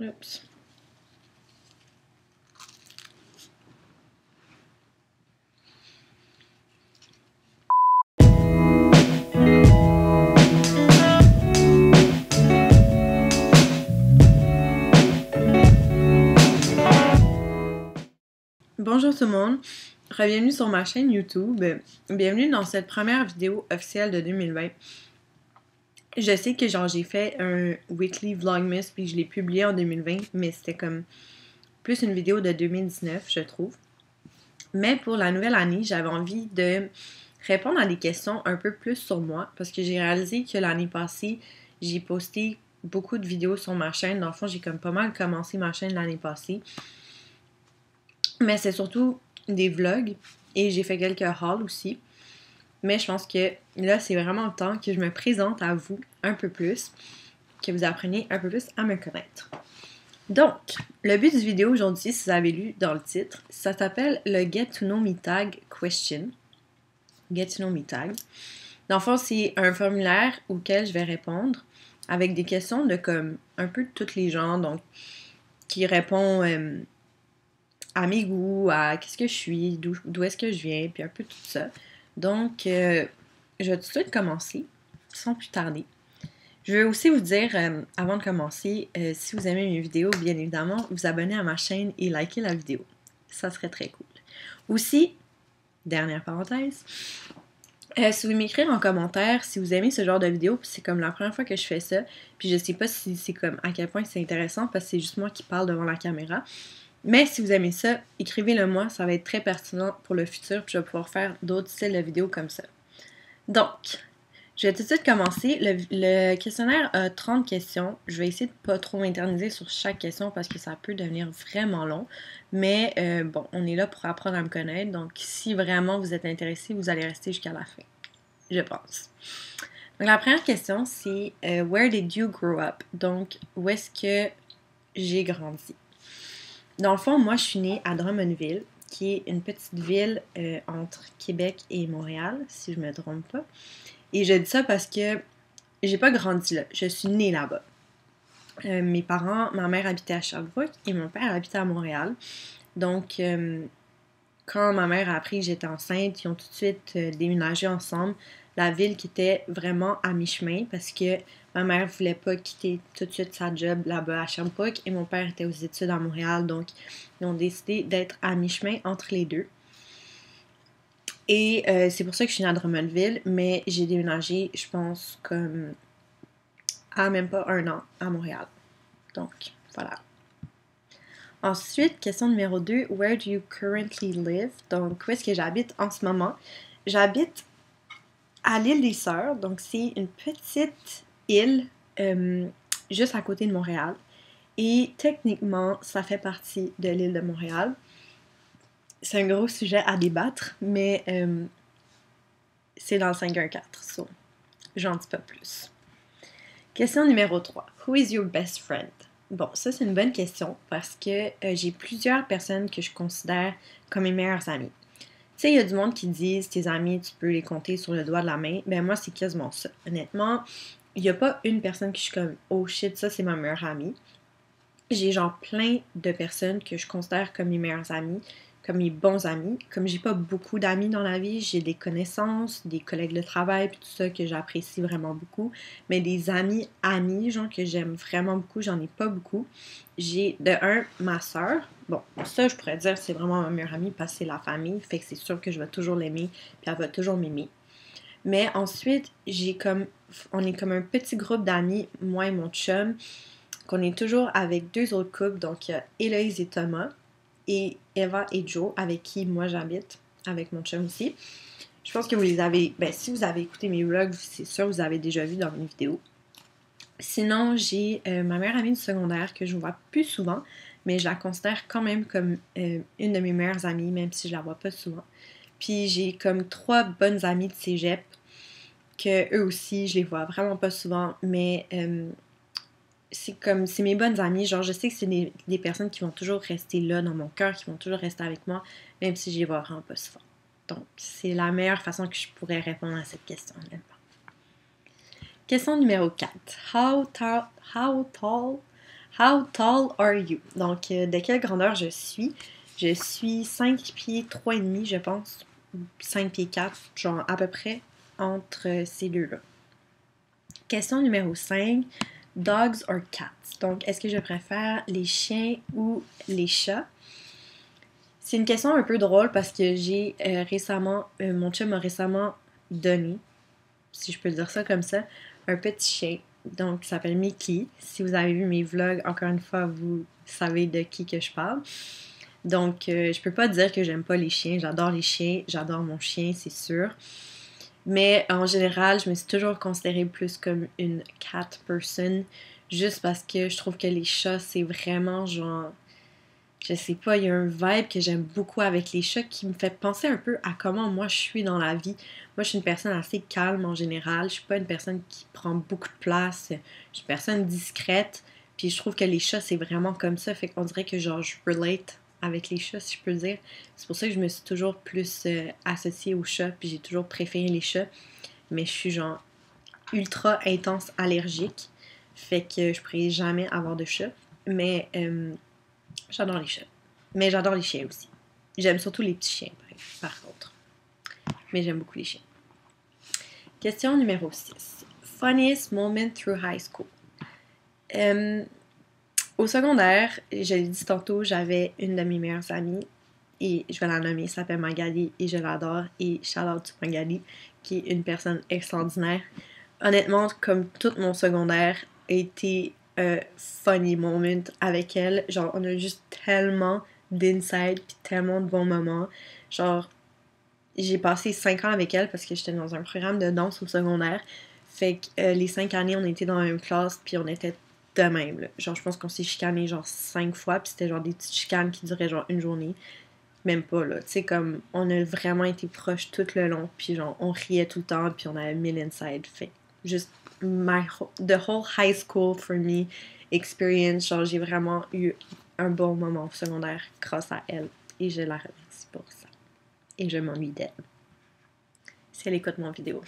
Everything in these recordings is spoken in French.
Oups. Bonjour tout le monde, bienvenue sur ma chaîne YouTube, bienvenue dans cette première vidéo officielle de 2020. Je sais que j'ai fait un weekly vlogmas puis je l'ai publié en 2020, mais c'était comme plus une vidéo de 2019 je trouve. Mais pour la nouvelle année, j'avais envie de répondre à des questions un peu plus sur moi parce que j'ai réalisé que l'année passée, j'ai posté beaucoup de vidéos sur ma chaîne. Dans le fond, j'ai comme pas mal commencé ma chaîne l'année passée. Mais c'est surtout des vlogs et j'ai fait quelques hauls aussi. Mais je pense que là, c'est vraiment le temps que je me présente à vous un peu plus, que vous appreniez un peu plus à me connaître. Donc, le but du vidéo aujourd'hui, si vous avez lu dans le titre, ça s'appelle le Get to Know Me Tag Question. Get to Know Me Tag. Dans le fond, c'est un formulaire auquel je vais répondre avec des questions de comme un peu de tous les genres, donc qui répond à mes goûts, à qu'est-ce que je suis, d'où est-ce que je viens, puis un peu tout ça. Donc, je vais tout de suite commencer, sans plus tarder. Je vais aussi vous dire, avant de commencer, si vous aimez mes vidéos, bien évidemment, vous abonner à ma chaîne et liker la vidéo. Ça serait très cool. Aussi, dernière parenthèse, si vous m'écrire en commentaire si vous aimez ce genre de vidéo, puis c'est comme la première fois que je fais ça, puis je sais pas si c'est comme à quel point c'est intéressant parce que c'est juste moi qui parle devant la caméra. Mais si vous aimez ça, écrivez-le moi, ça va être très pertinent pour le futur, puis je vais pouvoir faire d'autres styles de vidéos comme ça. Donc, je vais tout de suite commencer. Le questionnaire a 30 questions. Je vais essayer de pas trop m'éterniser sur chaque question parce que ça peut devenir vraiment long. Mais bon, on est là pour apprendre à me connaître. Donc, si vraiment vous êtes intéressé, vous allez rester jusqu'à la fin. Je pense. Donc, la première question, c'est Where did you grow up? Donc, où est-ce que j'ai grandi? Dans le fond, moi, je suis née à Drummondville, qui est une petite ville entre Québec et Montréal, si je me trompe pas. Et je dis ça parce que j'ai pas grandi là, je suis née là-bas. Mes parents, ma mère habitait à Sherbrooke et mon père habitait à Montréal. Donc, quand ma mère a appris que j'étais enceinte, ils ont tout de suite déménagé ensemble. La ville qui était vraiment à mi-chemin parce que ma mère voulait pas quitter tout de suite sa job là-bas à Sherbrooke et mon père était aux études à Montréal, donc ils ont décidé d'être à mi-chemin entre les deux. Et c'est pour ça que je suis née à Drummondville, mais j'ai déménagé, je pense, comme à même pas 1 an à Montréal. Donc, voilà. Ensuite, question numéro 2, Where do you currently live? Donc, où est-ce que j'habite en ce moment? J'habite à l'île des Sœurs, donc c'est une petite île juste à côté de Montréal. Et techniquement, ça fait partie de l'île de Montréal. C'est un gros sujet à débattre, mais c'est dans le 514, so j'en dis pas plus. Question numéro 3. Who is your best friend? Bon, ça c'est une bonne question parce que j'ai plusieurs personnes que je considère comme mes meilleures amies. Tu sais, il y a du monde qui disent tes amis, tu peux les compter sur le doigt de la main. Ben moi, c'est quasiment ça. Honnêtement, il n'y a pas une personne que je suis comme oh shit, ça c'est ma meilleure amie. J'ai genre plein de personnes que je considère comme mes meilleures amies, comme mes bons amis. Comme j'ai pas beaucoup d'amis dans la vie, j'ai des connaissances, des collègues de travail, puis tout ça que j'apprécie vraiment beaucoup. Mais des amis, genre que j'aime vraiment beaucoup, j'en ai pas beaucoup. J'ai de un, ma soeur. Bon, ça je pourrais dire c'est vraiment ma meilleure amie parce que c'est la famille, fait que c'est sûr que je vais toujours l'aimer, puis elle va toujours m'aimer. Mais ensuite, on est comme un petit groupe d'amis, moi et mon chum, qu'on est toujours avec 2 autres couples, donc il y a Héloïse et Thomas, et Eva et Joe, avec qui moi j'habite, avec mon chum aussi. Je pense que vous les avez, si vous avez écouté mes vlogs, c'est sûr que vous avez déjà vu dans mes vidéos. Sinon, j'ai ma meilleure amie du secondaire que je vois plus souvent, mais je la considère quand même comme une de mes meilleures amies, même si je la vois pas souvent. Puis j'ai comme 3 bonnes amies de cégep, que eux aussi, je les vois vraiment pas souvent, mais c'est mes bonnes amies, genre je sais que c'est des personnes qui vont toujours rester là dans mon cœur, qui vont toujours rester avec moi, même si je les vois vraiment pas souvent. Donc, c'est la meilleure façon que je pourrais répondre à cette question, Question numéro 4. How tall How tall are you? Donc, de quelle grandeur je suis? Je suis 5 pieds 3 et demi, je pense. 5 pieds 4, genre à peu près entre ces deux-là. Question numéro 5. Dogs or cats? Donc, est-ce que je préfère les chiens ou les chats? C'est une question un peu drôle parce que j'ai récemment, mon chum m'a récemment donné, si je peux dire ça comme ça, un petit chien. Donc, il s'appelle Mickey. Si vous avez vu mes vlogs, encore une fois, vous savez de qui que je parle. Donc, je peux pas dire que j'aime pas les chiens. J'adore les chiens. J'adore mon chien, c'est sûr. Mais en général, je me suis toujours considérée plus comme une cat person. Juste parce que je trouve que les chats, c'est vraiment genre... Je sais pas, il y a un vibe que j'aime beaucoup avec les chats qui me fait penser un peu à comment moi je suis dans la vie. Moi, je suis une personne assez calme en général. Je suis pas une personne qui prend beaucoup de place. Je suis une personne discrète. Puis je trouve que les chats, c'est vraiment comme ça. Fait qu'on dirait que genre je relate avec les chats, si je peux dire. C'est pour ça que je me suis toujours plus associée aux chats. Puis j'ai toujours préféré les chats. Mais je suis genre ultra intense allergique. Fait que je pourrais jamais avoir de chat. Mais j'adore les chats. Mais j'adore les chiens aussi. J'aime surtout les petits chiens, par contre. Mais j'aime beaucoup les chiens. Question numéro 6. Funniest moment through high school. Au secondaire, je l'ai dit tantôt, j'avais une de mes meilleures amies. Et je vais la nommer, elle s'appelle Magali et je l'adore. Et shout out to Magali, qui est une personne extraordinaire. Honnêtement, comme tout mon secondaire a été funny moment avec elle. Genre, on a juste tellement d'inside puis tellement de bons moments. Genre, j'ai passé 5 ans avec elle parce que j'étais dans un programme de danse au secondaire. Fait que les 5 années, on était dans la même classe puis on était de même. Là. Genre, je pense qu'on s'est chicané genre 5 fois puis c'était genre des petites chicanes qui duraient genre une journée. Même pas, là. Tu sais, comme, on a vraiment été proches tout le long puis genre, on riait tout le temps puis on avait 1000 inside. Fait juste the whole high school for me experience, genre j'ai vraiment eu un bon moment au secondaire grâce à elle et je la remercie pour ça. Et je m'ennuie d'elle. Si elle écoute mon vidéo.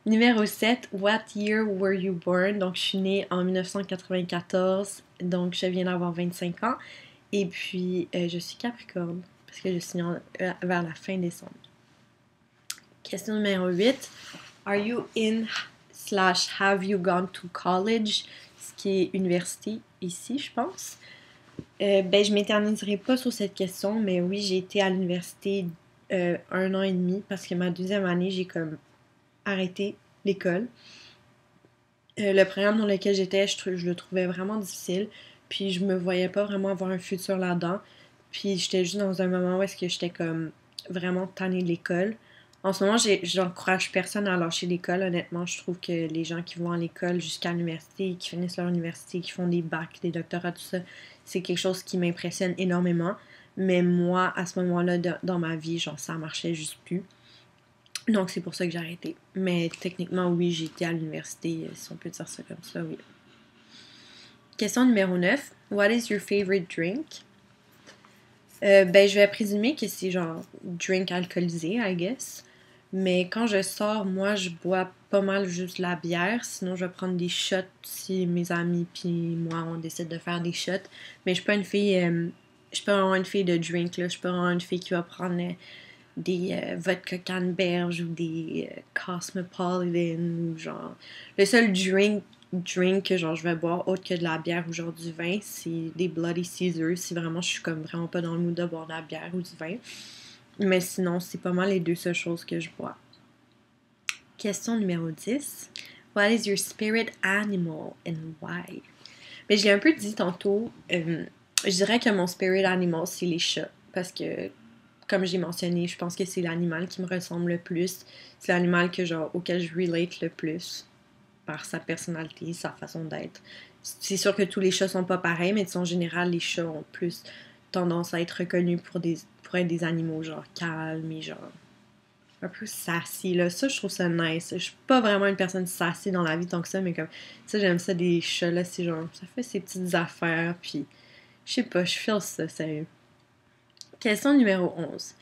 Numéro 7, what year were you born? Donc je suis née en 1994, donc je viens d'avoir 25 ans et puis je suis Capricorne parce que je suis née vers la fin décembre. Question numéro 8, are you in / have you gone to college, ce qui est université ici, je pense. Ben, je m'éterniserai pas sur cette question, mais oui, j'ai été à l'université 1 an et demi parce que ma deuxième année, j'ai comme arrêté l'école. Le programme dans lequel j'étais, je le trouvais vraiment difficile, puis je me voyais pas vraiment avoir un futur là-dedans. Puis j'étais juste dans un moment où est-ce que j'étais comme vraiment tannée de l'école. En ce moment, j'encourage personne à lâcher l'école. Honnêtement, je trouve que les gens qui vont à l'école jusqu'à l'université, qui finissent leur université, qui font des bacs, des doctorats, tout ça, c'est quelque chose qui m'impressionne énormément. Mais moi, à ce moment-là, dans ma vie, genre, ça marchait juste plus. Donc, c'est pour ça que j'ai arrêté. Mais techniquement, oui, j'ai été à l'université, si on peut dire ça comme ça, oui. Question numéro 9. What is your favorite drink? Ben, je vais présumer que c'est genre drink alcoolisé, I guess. Mais quand je sors, moi, je bois pas mal juste la bière. Sinon, je vais prendre des shots si mes amis puis moi, on décide de faire des shots. Mais je suis pas une fille... je suis pas vraiment une fille de drink, là. Je suis pas vraiment une fille qui va prendre des vodka canneberge ou des Cosmopolitan ou genre... Le seul drink que genre je vais boire autre que de la bière ou genre du vin, c'est des Bloody Caesar si vraiment je suis comme vraiment pas dans le mood de boire de la bière ou du vin. Mais sinon, c'est pas mal les deux seules choses que je bois. Question numéro 10. What is your spirit animal and why? Mais je l'ai un peu dit tantôt, je dirais que mon spirit animal, c'est les chats. Parce que, comme j'ai mentionné, je pense que c'est l'animal qui me ressemble le plus. C'est l'animal que, genre, auquel je relate le plus. Par sa personnalité, sa façon d'être. C'est sûr que tous les chats sont pas pareils, mais en général, les chats ont plus tendance à être reconnus pour être des animaux genre calmes et genre un peu sassy, là. Ça, je trouve ça nice. Je suis pas vraiment une personne sassy dans la vie tant que ça, mais comme ça, j'aime ça des chats, là, c'est genre, ça fait ses petites affaires, puis je sais pas, je feel ça, sérieux. Question numéro 11.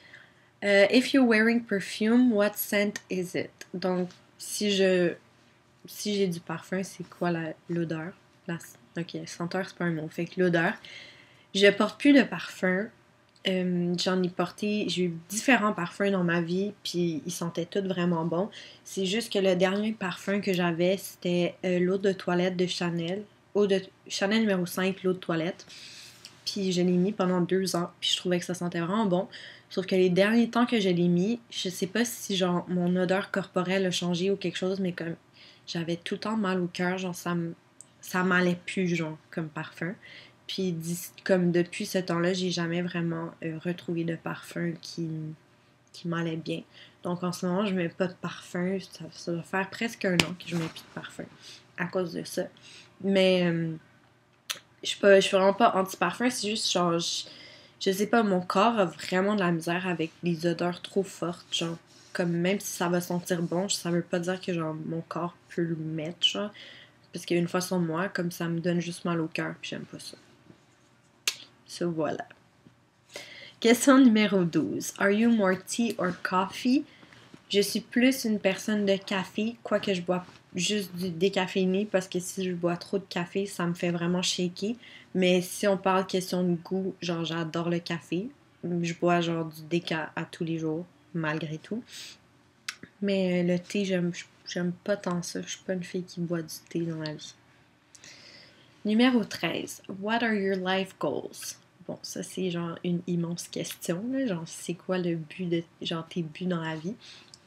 If you're wearing perfume, what scent is it? Donc, si j'ai du parfum, c'est quoi l'odeur? Ok, senteur, c'est pas un mot. Fait que l'odeur. Je porte plus de parfum. J'en ai porté, j'ai eu différents parfums dans ma vie, puis ils sentaient tous vraiment bons. C'est juste que le dernier parfum que j'avais, c'était l'eau de toilette de Chanel. Eau de Chanel numéro 5, l'eau de toilette. Puis je l'ai mis pendant 2 ans, puis je trouvais que ça sentait vraiment bon. Sauf que les derniers temps que je l'ai mis, je sais pas si genre mon odeur corporelle a changé ou quelque chose, mais comme j'avais tout le temps mal au cœur, genre ça m'allait plus, genre, comme parfum. Puis comme depuis ce temps-là, j'ai jamais vraiment retrouvé de parfum qui m'allait bien. Donc en ce moment, je mets pas de parfum. Ça doit faire presque 1 an que je mets plus de parfum à cause de ça. Mais je suis vraiment pas anti-parfum, c'est juste genre, je sais pas, mon corps a vraiment de la misère avec des odeurs trop fortes, genre, comme même si ça va sentir bon, ça veut pas dire que genre mon corps peut le mettre, genre, parce qu'une fois sur moi, comme ça me donne juste mal au cœur, puis j'aime pas ça. So voilà. Question numéro 12. Are you more tea or coffee? Je suis plus une personne de café, quoique je bois juste du décaféiné parce que si je bois trop de café, ça me fait vraiment shaker. Mais si on parle question de goût, genre j'adore le café. Je bois genre du déca à tous les jours, malgré tout. Mais le thé, j'aime pas tant ça. Je suis pas une fille qui boit du thé dans la vie. Numéro 13. What are your life goals? Bon, ça c'est genre une immense question, là. Genre, c'est quoi le but de. Genre, tes buts dans la vie?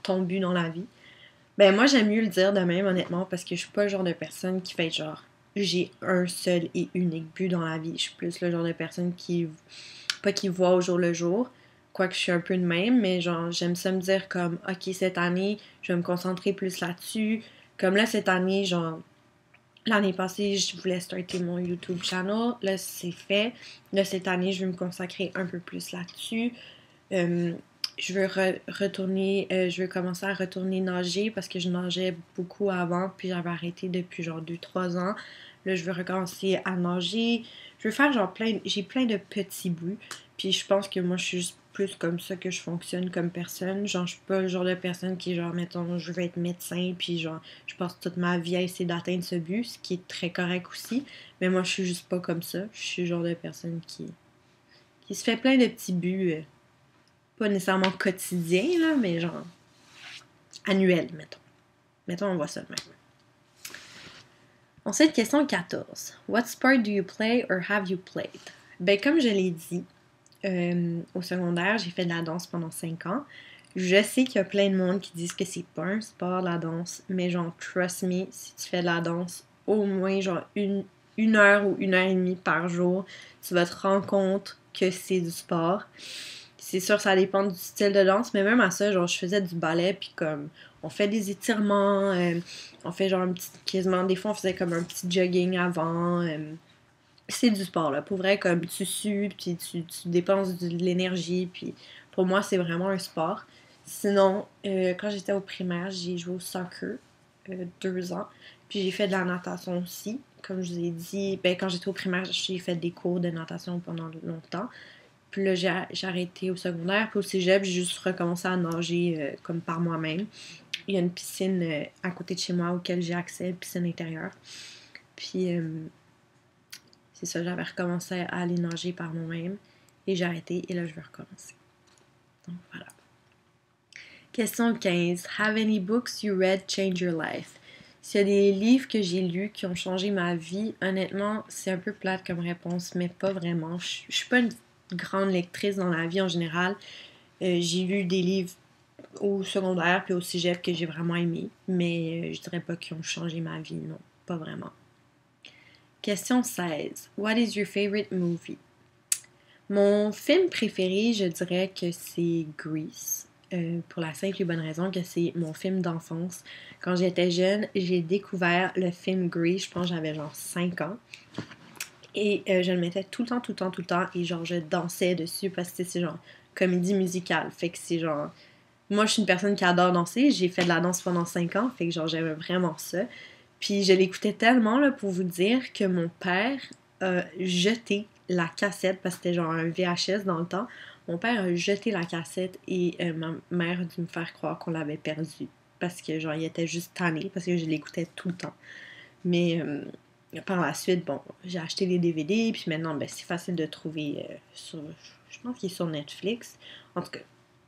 Ton but dans la vie? Ben, moi, j'aime mieux le dire de même, honnêtement, parce que je suis pas le genre de personne qui fait genre. J'ai un seul et unique but dans la vie. Je suis plus le genre de personne qui. Pas qui voit au jour le jour. Quoique je suis un peu de même, mais genre, j'aime ça me dire comme, ok, cette année, je vais me concentrer plus là-dessus. Comme là, cette année, genre. L'année passée, je voulais starter mon YouTube channel. Là, c'est fait. Là, cette année, je vais me consacrer un peu plus là-dessus. Euh, je veux retourner, je veux commencer à retourner nager parce que je nageais beaucoup avant, puis j'avais arrêté depuis genre 2-3 ans. Là, je veux recommencer à nager. Je veux faire genre j'ai plein de petits bouts. Puis je pense que moi, je suis juste plus comme ça que je fonctionne comme personne. Genre, je suis pas le genre de personne qui, genre, mettons, je veux être médecin, puis genre, je passe toute ma vie à essayer d'atteindre ce but, ce qui est très correct aussi. Mais moi, je suis juste pas comme ça. Je suis le genre de personne qui se fait plein de petits buts. Pas nécessairement quotidiens, là, mais genre annuels, mettons. Mettons, on voit ça de même. Ensuite, question 14. What sport do you play or have you played? Ben, comme je l'ai dit, au secondaire, j'ai fait de la danse pendant 5 ans. Je sais qu'il y a plein de monde qui disent que c'est pas un sport, la danse, mais genre, trust me, si tu fais de la danse, au moins genre une heure ou 1 heure et demie par jour, tu vas te rendre compte que c'est du sport. C'est sûr, ça dépend du style de danse, mais même à ça, genre, je faisais du ballet, puis comme, on fait des étirements, on fait genre un petit, quasiment, des fois, on faisait comme un petit jogging avant, c'est du sport, là. Pour vrai, comme, tu sues, puis tu dépenses de l'énergie, puis pour moi, c'est vraiment un sport. Sinon, quand j'étais au primaire, j'ai joué au soccer, 2 ans, puis j'ai fait de la natation aussi. Comme je vous ai dit, ben, quand j'étais au primaire, j'ai fait des cours de natation pendant longtemps. Puis là, j'ai arrêté au secondaire. Puis au cégep, j'ai juste recommencé à nager comme par moi-même. Il y a une piscine à côté de chez moi auquel j'ai accès, piscine intérieure. Puis c'est ça, j'avais recommencé à aller nager par moi-même. Et j'ai arrêté et là, je vais recommencer. Donc voilà. Question 15. Have any books you read change your life? S'il y a des livres que j'ai lus qui ont changé ma vie, honnêtement, c'est un peu plate comme réponse, mais pas vraiment. Je suis pas une grande lectrice dans la vie en général. J'ai lu des livres au secondaire puis au cégep que j'ai vraiment aimé, mais je dirais pas qu'ils ont changé ma vie, non, pas vraiment. Question 16. What is your favorite movie? Mon film préféré, je dirais que c'est Grease. Pour la simple et bonne raison que c'est mon film d'enfance. Quand j'étais jeune, j'ai découvert le film Grease, je pense que j'avais genre 5 ans. Et je le mettais tout le temps, tout le temps, tout le temps. Et genre, je dansais dessus parce que c'est genre comédie musicale. Fait que c'est genre. Moi, je suis une personne qui adore danser. J'ai fait de la danse pendant 5 ans. Fait que genre, j'aimais vraiment ça. Puis je l'écoutais tellement, là, pour vous dire, que mon père a jeté la cassette parce que c'était genre un VHS dans le temps. Mon père a jeté la cassette et ma mère a dû me faire croire qu'on l'avait perdu. Parce que genre, il était juste tanné parce que je l'écoutais tout le temps. Mais par la suite, bon, j'ai acheté les DVD, puis maintenant, ben, c'est facile de trouver sur... Je pense qu'il est sur Netflix. En tout cas,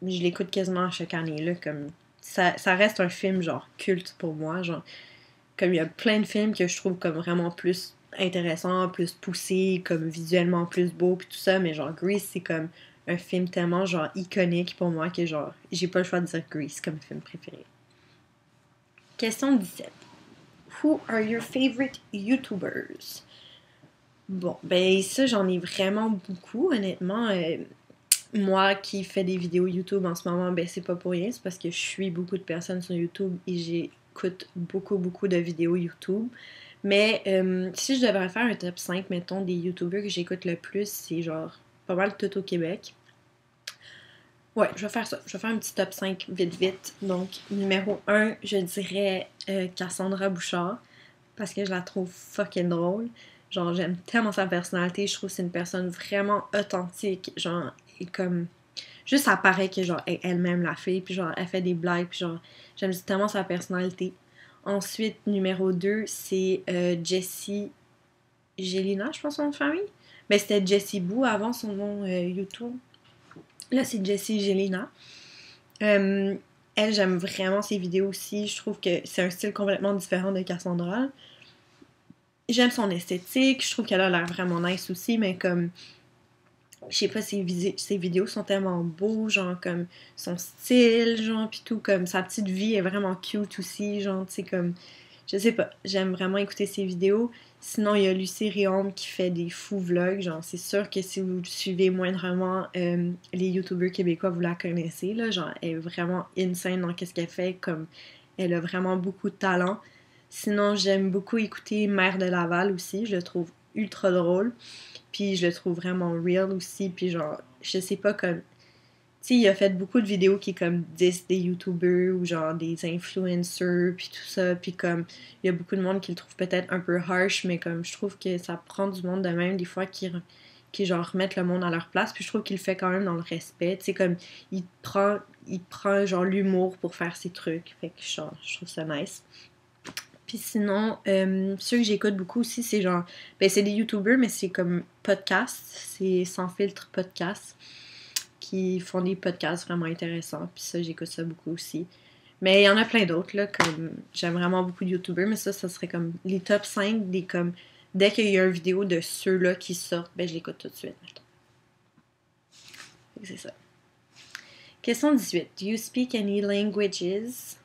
je l'écoute quasiment chaque année, là, comme... Ça reste un film, genre, culte pour moi, genre... Comme il y a plein de films que je trouve comme vraiment plus intéressants, plus poussés, comme visuellement plus beau, puis tout ça, mais genre, Grease, c'est comme un film tellement, genre, iconique pour moi que, genre, j'ai pas le choix de dire Grease comme film préféré. Question 17. Who are your favorite YouTubers? Bon, ben ça, j'en ai vraiment beaucoup, honnêtement. Moi qui fais des vidéos YouTube en ce moment, ben c'est pas pour rien, c'est parce que je suis beaucoup de personnes sur YouTube et j'écoute beaucoup de vidéos YouTube. Mais si je devrais faire un top 5, mettons, des YouTubers que j'écoute le plus, c'est genre pas mal tout au Québec. Ouais, je vais faire ça. Je vais faire un petit top 5 vite. Donc, numéro 1, je dirais Cassandra Bouchard parce que je la trouve fucking drôle. Genre, j'aime tellement sa personnalité. Je trouve que c'est une personne vraiment authentique. Genre, et comme... Juste, ça paraît que, genre, elle-même la fait. Puis, genre, elle fait des blagues. Puis, genre, j'aime tellement sa personnalité. Ensuite, numéro 2, c'est Jessie Gélina, je pense, son nom de famille. Mais c'était Jessie Boo avant son nom YouTube. Là, c'est Jessie Gélina. Euh, Elle, j'aime vraiment ses vidéos aussi. Je trouve que c'est un style complètement différent de Cassandra. J'aime son esthétique. Je trouve qu'elle a l'air vraiment nice aussi, mais comme... Je sais pas, ses vidéos sont tellement beaux, genre comme son style, genre, pis tout, comme sa petite vie est vraiment cute aussi, genre, tu sais, comme... Je sais pas, j'aime vraiment écouter ses vidéos. Sinon, il y a Lucie Réaume qui fait des fous vlogs. Genre, c'est sûr que si vous suivez moindrement les youtubeurs québécois, vous la connaissez, là. Genre, elle est vraiment insane dans qu'est-ce qu'elle fait. Comme, elle a vraiment beaucoup de talent. Sinon, j'aime beaucoup écouter Mère de Laval aussi. Je le trouve ultra drôle. Puis, je le trouve vraiment real aussi. Puis, genre, je sais pas, comme tu sais, il a fait beaucoup de vidéos qui comme disent des youtubeurs ou genre des influencers puis tout ça, puis comme il y a beaucoup de monde qui le trouve peut-être un peu harsh, mais comme je trouve que ça prend du monde de même des fois qui genre remettent le monde à leur place, puis je trouve qu'il le fait quand même dans le respect, tu sais comme il prend genre l'humour pour faire ses trucs, fait que genre, je trouve ça nice. Puis sinon, ceux que j'écoute beaucoup aussi, c'est genre, ben c'est des youtubers, mais c'est comme podcast, c'est Sans Filtre Podcast qui font des podcasts vraiment intéressants. Puis ça, j'écoute ça beaucoup aussi. Mais il y en a plein d'autres, là, comme... J'aime vraiment beaucoup de YouTubers, mais ça serait comme les top 5 des, comme... Dès qu'il y a une vidéo de ceux-là qui sortent, ben je l'écoute tout de suite, mettons. C'est ça. Question 18. Do you speak any languages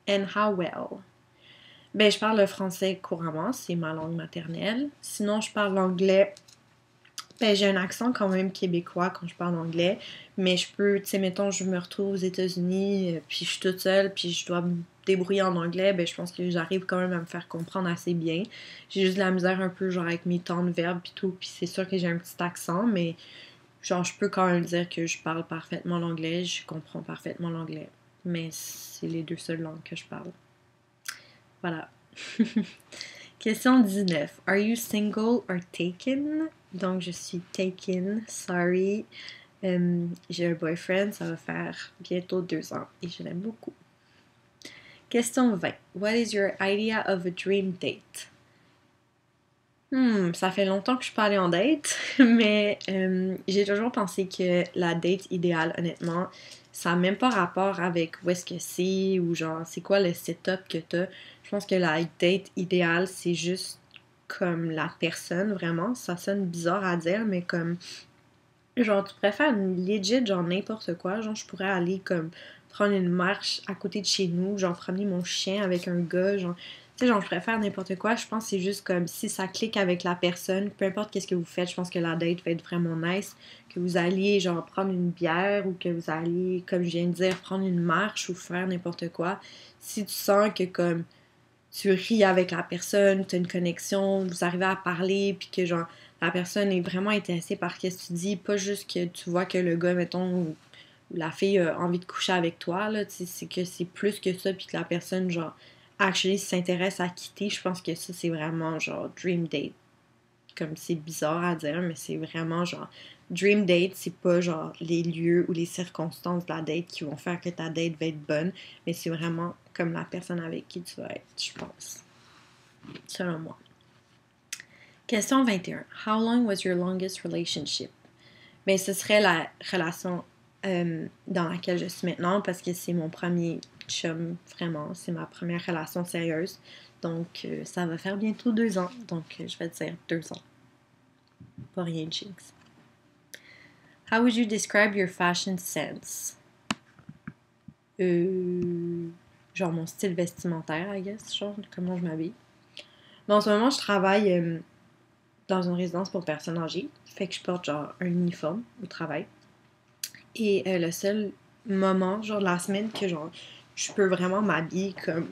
and how well? Ben, je parle le français couramment, c'est ma langue maternelle. Sinon, je parle l'anglais. Ben, j'ai un accent quand même québécois quand je parle anglais, mais je peux, tu sais, mettons, je me retrouve aux États-Unis, puis je suis toute seule, puis je dois me débrouiller en anglais, ben je pense que j'arrive quand même à me faire comprendre assez bien. J'ai juste de la misère un peu, genre, avec mes temps de verbe puis tout, puis c'est sûr que j'ai un petit accent, mais genre, je peux quand même dire que je parle parfaitement l'anglais, je comprends parfaitement l'anglais, mais c'est les deux seules langues que je parle. Voilà. Question 19. Are you single or taken? Donc, je suis taken, sorry. J'ai un boyfriend, ça va faire bientôt 2 ans et je l'aime beaucoup. Question 20. What is your idea of a dream date? Ça fait longtemps que je suis pas allée en date, mais j'ai toujours pensé que la date idéale, honnêtement, ça n'a même pas rapport avec où est-ce que c'est ou genre c'est quoi le setup que t'as. Je pense que la date idéale, c'est juste comme la personne, vraiment. Ça sonne bizarre à dire, mais comme genre tu pourrais faire une legit, genre n'importe quoi. Genre je pourrais aller comme prendre une marche à côté de chez nous, genre promener mon chien avec un gars, genre tu sais, genre, je pourrais faire n'importe quoi. Je pense que c'est juste comme si ça clique avec la personne, peu importe qu'est-ce que vous faites, je pense que la date va être vraiment nice. Que vous alliez, genre, prendre une bière ou que vous alliez, comme je viens de dire, prendre une marche ou faire n'importe quoi. Si tu sens que, comme, tu ris avec la personne, tu as une connexion, vous arrivez à parler, puis que, genre, la personne est vraiment intéressée par ce que tu dis, pas juste que tu vois que le gars, mettons, ou la fille a envie de coucher avec toi, là, tu sais, c'est que c'est plus que ça, puis que la personne, genre, actually s'intéresse à quitter, je pense que ça, c'est vraiment, genre, dream date. Comme c'est bizarre à dire, mais c'est vraiment, genre, dream date, c'est pas, genre, les lieux ou les circonstances de la date qui vont faire que ta date va être bonne, mais c'est vraiment comme la personne avec qui tu vas être, je pense. Selon moi. Question 21. How long was your longest relationship? Ben, ce serait la relation dans laquelle je suis maintenant parce que c'est mon premier chum, vraiment. C'est ma première relation sérieuse. Donc, ça va faire bientôt 2 ans. Donc, je vais dire 2 ans. Pas rien de jinx. How would you describe your fashion sense? Genre mon style vestimentaire, I guess. Genre, comment je m'habille. Mais en ce moment, je travaille dans une résidence pour personnes âgées. Fait que je porte genre un uniforme au travail. Et le seul moment, genre de la semaine, que genre je peux vraiment m'habiller comme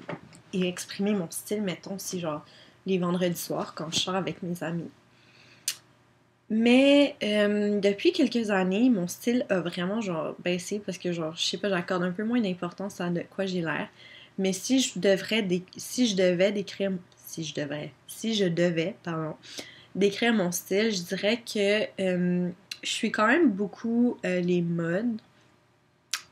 et exprimer mon style, mettons, c'est genre les vendredis soirs quand je sors avec mes amis. Mais depuis quelques années, mon style a vraiment genre baissé parce que genre, je sais pas, j'accorde un peu moins d'importance à de quoi j'ai l'air. Mais si je devais, pardon, décrire mon style, je dirais que je suis quand même beaucoup les modes,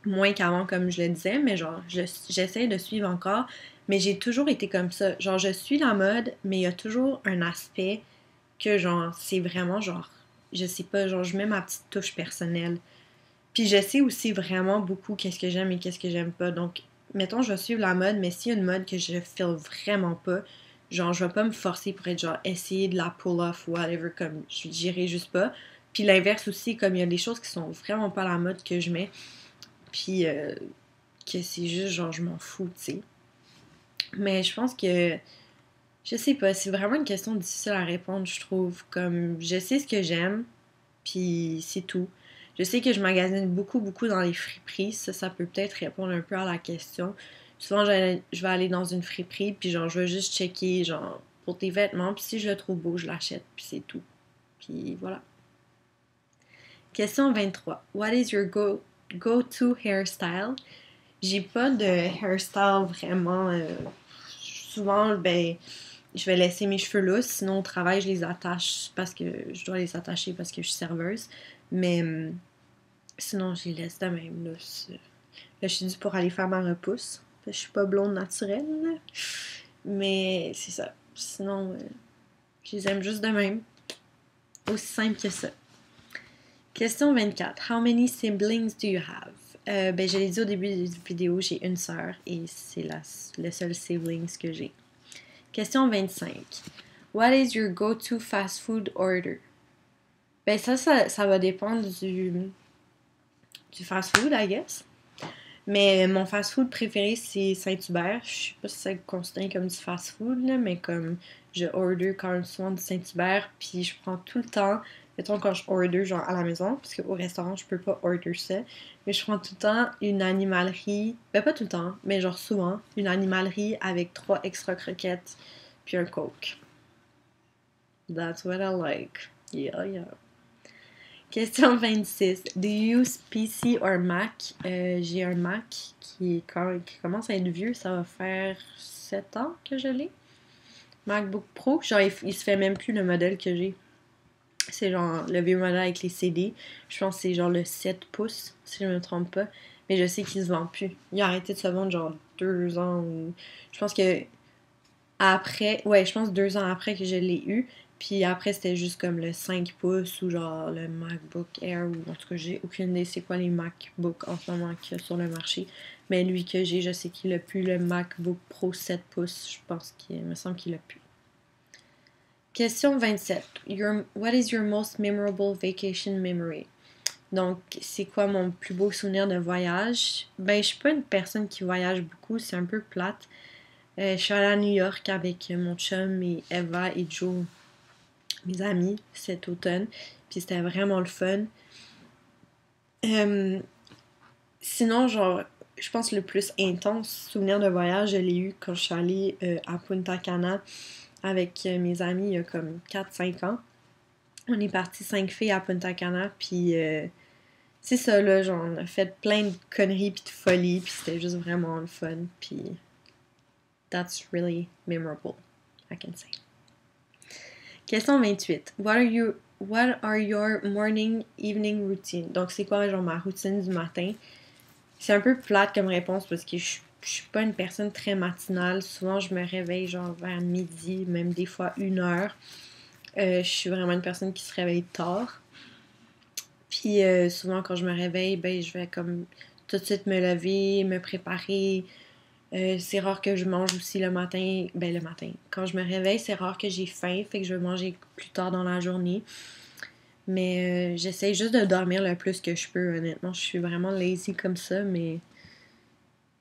moins qu'avant comme je le disais, mais genre j'essaie de suivre encore, mais j'ai toujours été comme ça. Genre je suis la mode, mais il y a toujours un aspect que genre c'est vraiment genre, je sais pas, genre je mets ma petite touche personnelle. Puis je sais aussi vraiment beaucoup qu'est-ce que j'aime et qu'est-ce que j'aime pas. Donc, mettons, je vais suivre la mode, mais s'il y a une mode que je feel vraiment pas, genre, je vais pas me forcer pour être genre, essayer de la pull off ou whatever, comme, j'irai juste pas. Puis l'inverse aussi, comme il y a des choses qui sont vraiment pas la mode que je mets, puis que c'est juste genre, je m'en fous, tu sais. Mais je pense que, je sais pas, c'est vraiment une question difficile à répondre, je trouve. Comme, je sais ce que j'aime, puis c'est tout. Je sais que je magasine beaucoup, beaucoup dans les friperies. Ça peut peut-être répondre un peu à la question. Souvent, je vais aller dans une friperie, puis genre, je vais juste checker, genre, pour des vêtements, puis si je le trouve beau, je l'achète, puis c'est tout. Puis voilà. Question 23. What is your go-to hairstyle? J'ai pas de hairstyle vraiment. Souvent, ben, je vais laisser mes cheveux lousses. Sinon, au travail, je les attache parce que je dois les attacher parce que je suis serveuse. Mais sinon, je les laisse de même lousses. Là, je suis due pour aller faire ma repousse. Je suis pas blonde naturelle. Mais c'est ça. Sinon, je les aime juste de même. Aussi simple que ça. Question 24. How many siblings do you have? Ben, je l'ai dit au début de la vidéo, j'ai une sœur et c'est le seul siblings que j'ai. Question 25. What is your go-to fast food order? Ben ça va dépendre du fast food, I guess. Mais mon fast food préféré, c'est Saint-Hubert. Je sais pas si ça considère comme du fast food, là, mais comme je order quand même souvent du Saint-Hubert, puis je prends tout le temps, mettons quand je order genre à la maison, parce qu'au restaurant, je peux pas order ça, mais je prends tout le temps une animalerie, ben pas tout le temps, mais genre souvent, une animalerie avec 3 extra croquettes, puis un Coke. That's what I like. Yeah, yeah. Question 26. Do you use PC or Mac? J'ai un Mac qui commence à être vieux. Ça va faire 7 ans que je l'ai. MacBook Pro. Genre, il se fait même plus le modèle que j'ai. C'est genre le vieux modèle avec les CD. Je pense que c'est genre le 7 pouces, si je me trompe pas. Mais je sais qu'il se vend plus. Il a arrêté de se vendre genre 2 ans ou... Je pense que après... Ouais, je pense 2 ans après que je l'ai eu. Puis après, c'était juste comme le 5 pouces ou genre le MacBook Air ou en tout cas, j'ai aucune idée c'est quoi les MacBooks en ce moment qu'il y a sur le marché. Mais lui que j'ai, je sais qu'il a plus le MacBook Pro 7 pouces. Je pense qu'il me semble qu'il a plus. Question 27. What is your most memorable vacation memory? Donc, c'est quoi mon plus beau souvenir de voyage? Ben, je suis pas une personne qui voyage beaucoup, c'est un peu plate. Je suis allée à New York avec mon chum et Eva et Joe, mes amis, cet automne. Puis c'était vraiment le fun. Sinon, genre, je pense le plus intense souvenir de voyage, je l'ai eu quand je suis allée à Punta Cana avec mes amis il y a comme 4-5 ans. On est parti 5 filles à Punta Cana, puis c'est ça, là, genre, on a fait plein de conneries puis de folies, puis c'était juste vraiment le fun, puis that's really memorable, I can say. Question 28. What are your morning, evening routine? Donc, c'est quoi, genre, ma routine du matin? C'est un peu plate comme réponse parce que je suis pas une personne très matinale. Souvent, je me réveille, genre, vers midi, même des fois 1h. Je suis vraiment une personne qui se réveille tard. Puis souvent quand je me réveille, ben je vais comme tout de suite me lever, me préparer. C'est rare que je mange aussi le matin. Ben le matin. Quand je me réveille, c'est rare que j'ai faim, fait que je vais manger plus tard dans la journée. Mais j'essaie juste de dormir le plus que je peux, honnêtement. Je suis vraiment lazy comme ça, mais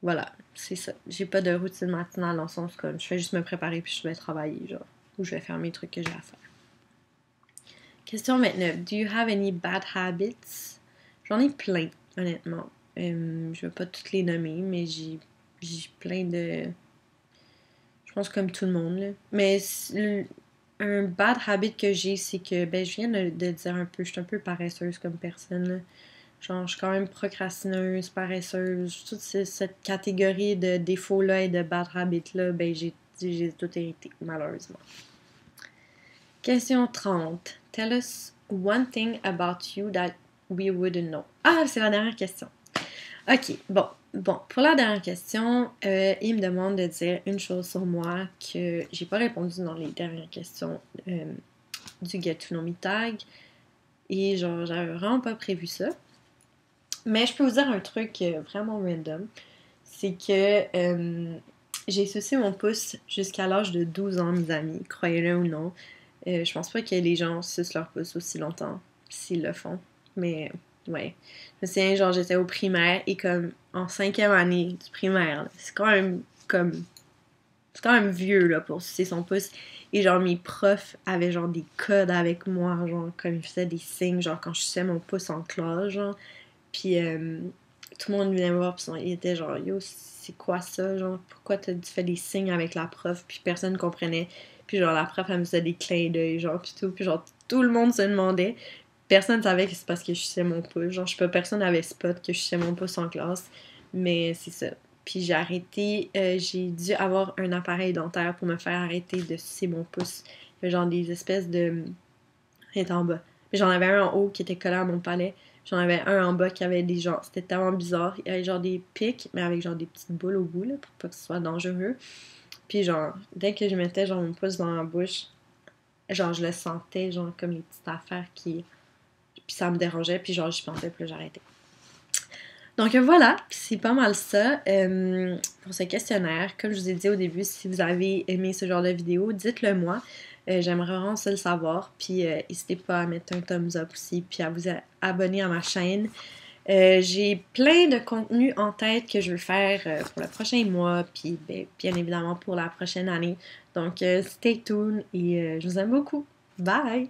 voilà, c'est ça. J'ai pas de routine matinale dans le sens comme je fais juste me préparer puis je vais travailler, genre. Ou je vais faire mes trucs que j'ai à faire. Question 29. Do you have any bad habits? J'en ai plein, honnêtement. Je vais pas toutes les nommer, mais j'ai plein de... Je pense comme tout le monde, là. Mais un bad habit que j'ai, c'est que, ben, je viens de dire un peu, je suis un peu paresseuse comme personne, là. Genre, je suis quand même procrastineuse, paresseuse. Toute cette catégorie de défauts-là et de bad habits-là, ben, j'ai tout hérité, malheureusement. Question 30. Tell us one thing about you that we wouldn't know. Ah, c'est la dernière question. Ok, bon, pour la dernière question, il me demande de dire une chose sur moi que j'ai pas répondu dans les dernières questions du Get to Know Me Tag. Et genre, j'avais vraiment pas prévu ça. Mais je peux vous dire un truc vraiment random. C'est que j'ai sucé mon pouce jusqu'à l'âge de 12 ans, mes amis, croyez-le ou non. Je pense pas que les gens sucent leur pouce aussi longtemps s'ils le font. Mais ouais. Je me souviens, genre, j'étais au primaire et comme en 5e année du primaire, là, c'est quand même comme. C'est quand même vieux là pour sucer son pouce. Et genre mes profs avaient genre des codes avec moi, genre comme ils faisaient des signes, genre quand je suçais mon pouce en classe, genre. Puis tout le monde venait me voir, puis il était genre yo, c'est quoi ça, genre pourquoi tu fais des signes avec la prof, puis personne comprenait. Puis genre la prof elle me faisait des clins d'œil, genre pis tout, puis genre tout le monde se demandait. Personne savait que c'est parce que je suçais mon pouce, genre je sais pas, personne n'avait spot que je suçais mon pouce en classe, mais c'est ça. Puis j'ai arrêté, j'ai dû avoir un appareil dentaire pour me faire arrêter de sucer mon pouce. Il y avait genre des espèces de... Il était en bas. Mais j'en avais un en haut qui était collé à mon palais. J'en avais un en bas qui avait des gens. C'était tellement bizarre. Il y avait genre des pics, mais avec genre des petites boules au bout, là, pour pas que ce soit dangereux. Puis genre, dès que je mettais genre mon pouce dans la bouche, genre je le sentais, genre comme les petites affaires qui... Puis ça me dérangeait, puis genre je pensais, puis là j'arrêtais. Donc voilà, c'est pas mal ça pour ce questionnaire. Comme je vous ai dit au début, si vous avez aimé ce genre de vidéo, dites-le moi. J'aimerais vraiment ça le savoir. Puis n'hésitez pas à mettre un thumbs up aussi, puis à vous abonner à ma chaîne. J'ai plein de contenus en tête que je veux faire pour le prochain mois, puis bien évidemment pour la prochaine année. Donc stay tuned et je vous aime beaucoup. Bye!